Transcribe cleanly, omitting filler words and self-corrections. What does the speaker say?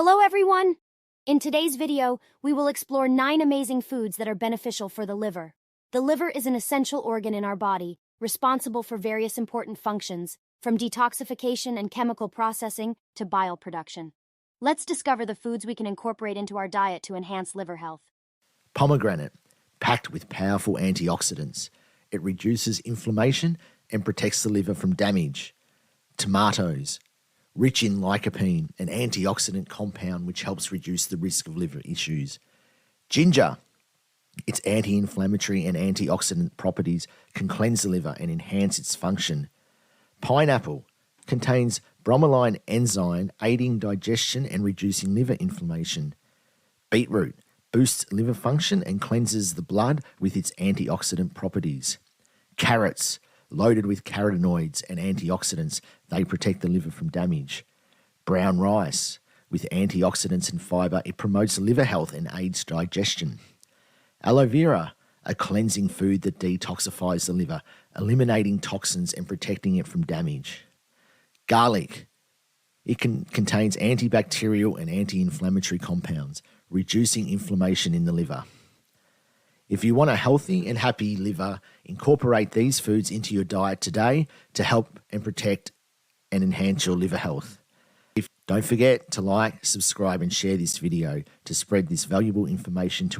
Hello everyone! In today's video, we will explore 9 amazing foods that are beneficial for the liver. The liver is an essential organ in our body, responsible for various important functions, from detoxification and chemical processing to bile production. Let's discover the foods we can incorporate into our diet to enhance liver health. Pomegranate, packed with powerful antioxidants. It reduces inflammation and protects the liver from damage. Tomatoes, rich in lycopene, an antioxidant compound which helps reduce the risk of liver issues. Ginger, its anti-inflammatory and antioxidant properties can cleanse the liver and enhance its function. Pineapple contains bromelain enzyme aiding digestion and reducing liver inflammation. Beetroot boosts liver function and cleanses the blood with its antioxidant properties. Carrots, loaded with carotenoids and antioxidants, they protect the liver from damage. Brown rice, with antioxidants and fibre, it promotes liver health and aids digestion. Aloe vera, a cleansing food that detoxifies the liver, eliminating toxins and protecting it from damage. Garlic, it contains antibacterial and anti-inflammatory compounds, reducing inflammation in the liver. If you want a healthy and happy liver, incorporate these foods into your diet today to help and protect and enhance your liver health. Don't forget to like, subscribe and share this video to spread this valuable information to